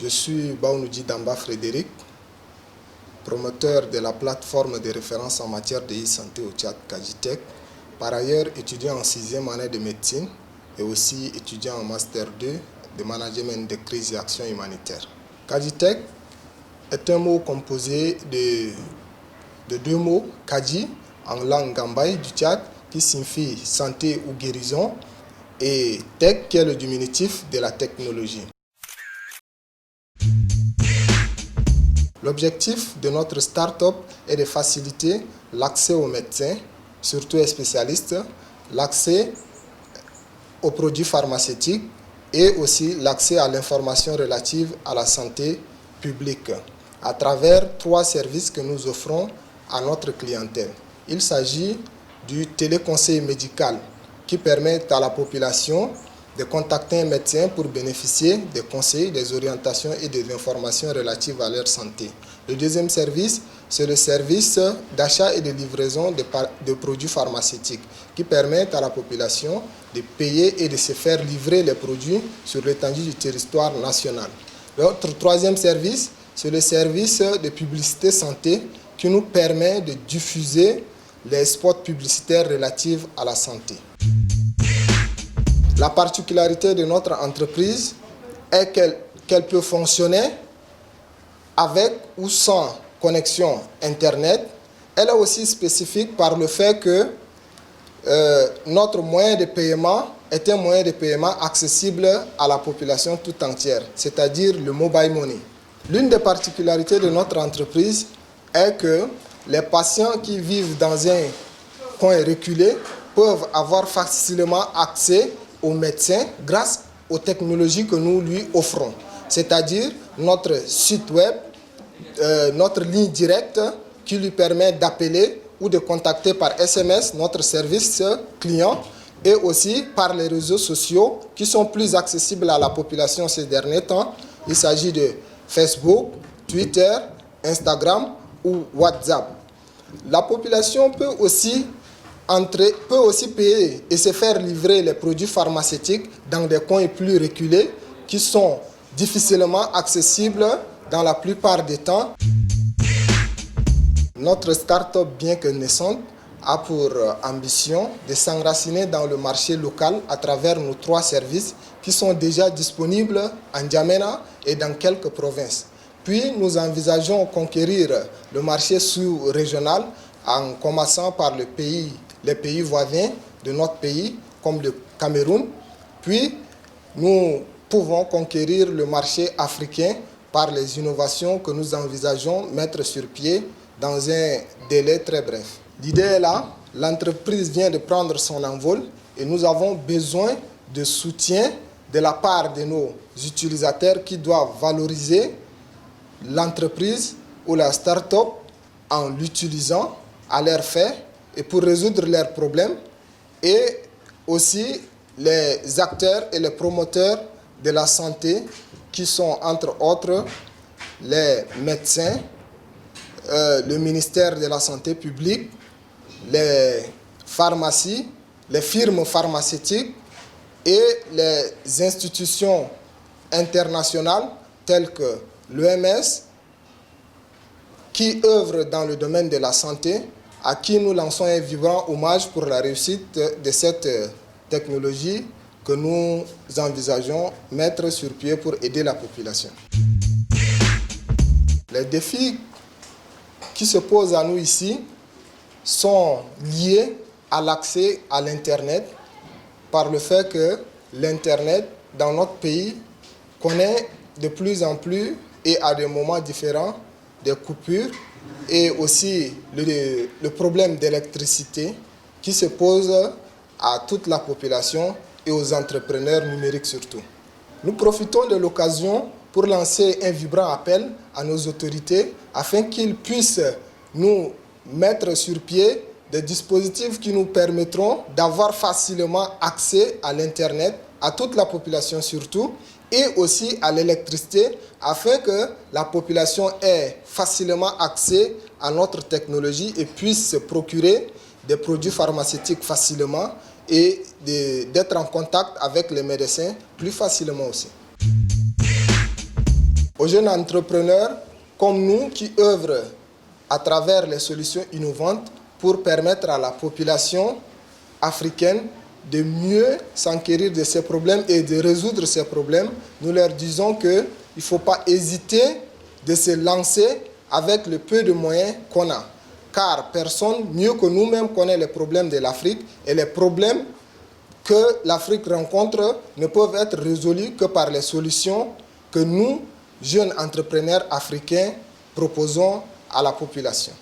Je suis Baounoudji Damba Frédéric, promoteur de la plateforme de référence en matière de e-santé au Tchad, Kagitech. Par ailleurs, étudiant en 6e année de médecine et aussi étudiant en Master 2 de management de crise et action humanitaire. Kagitech est un mot composé de deux mots, Kaji en langue gambaye du Tchad qui signifie santé ou guérison et Tech qui est le diminutif de la technologie. L'objectif de notre start-up est de faciliter l'accès aux médecins, surtout aux spécialistes, l'accès aux produits pharmaceutiques et aussi l'accès à l'information relative à la santé publique à travers 3 services que nous offrons à notre clientèle. Il s'agit du téléconseil médical qui permet à la population de contacter un médecin pour bénéficier des conseils, des orientations et des informations relatives à leur santé. Le deuxième service, c'est le service d'achat et de livraison de produits pharmaceutiques qui permettent à la population de payer et de se faire livrer les produits sur l'étendue du territoire national. Notre troisième service, c'est le service de publicité santé qui nous permet de diffuser les spots publicitaires relatifs à la santé. La particularité de notre entreprise est qu'elle peut fonctionner avec ou sans connexion Internet. Elle est aussi spécifique par le fait que notre moyen de paiement est un moyen de paiement accessible à la population tout entière, c'est-à-dire le mobile money. L'une des particularités de notre entreprise est que les patients qui vivent dans un coin reculé peuvent avoir facilement accès aux médecins grâce aux technologies que nous lui offrons, c'est-à-dire notre site web, notre ligne directe qui lui permet d'appeler ou de contacter par SMS notre service client et aussi par les réseaux sociaux qui sont plus accessibles à la population ces derniers temps. Il s'agit de Facebook, Twitter, Instagram ou WhatsApp. La population peut aussi payer et se faire livrer les produits pharmaceutiques dans des coins plus reculés qui sont difficilement accessibles dans la plupart des temps. Notre start-up, bien que naissante, a pour ambition de s'enraciner dans le marché local à travers nos 3 services qui sont déjà disponibles en N'Djamena et dans quelques provinces. Puis nous envisageons conquérir le marché sous-régional en commençant par les pays voisins de notre pays, comme le Cameroun. Puis nous pouvons conquérir le marché africain par les innovations que nous envisageons mettre sur pied dans un délai très bref. L'idée est là, l'entreprise vient de prendre son envol et nous avons besoin de soutien de la part de nos utilisateurs qui doivent valoriser l'entreprise ou la start-up en l'utilisant à leur fait et pour résoudre leurs problèmes, et aussi les acteurs et les promoteurs de la santé qui sont entre autres les médecins, le ministère de la Santé publique, les pharmacies, les firmes pharmaceutiques et les institutions internationales telles que l'OMS qui œuvrent dans le domaine de la santé, à qui nous lançons un vibrant hommage pour la réussite de cette technologie que nous envisageons mettre sur pied pour aider la population. Les défis qui se posent à nous ici sont liés à l'accès à l'Internet par le fait que l'Internet dans notre pays connaît de plus en plus et à des moments différents des coupures et aussi le problème d'électricité qui se pose à toute la population et aux entrepreneurs numériques surtout. Nous profitons de l'occasion pour lancer un vibrant appel à nos autorités afin qu'ils puissent nous mettre sur pied des dispositifs qui nous permettront d'avoir facilement accès à l'Internet, à toute la population surtout, et aussi à l'électricité, afin que la population ait facilement accès à notre technologie et puisse se procurer des produits pharmaceutiques facilement et d'être en contact avec les médecins plus facilement aussi. aux jeunes entrepreneurs comme nous qui œuvrent à travers les solutions innovantes pour permettre à la population africaine de mieux s'enquérir de ces problèmes et de résoudre ces problèmes. Nous leur disons qu'il ne faut pas hésiter de se lancer avec le peu de moyens qu'on a. Car personne, mieux que nous-mêmes, connaît les problèmes de l'Afrique et les problèmes que l'Afrique rencontre ne peuvent être résolus que par les solutions que nous, jeunes entrepreneurs africains, proposons à la population.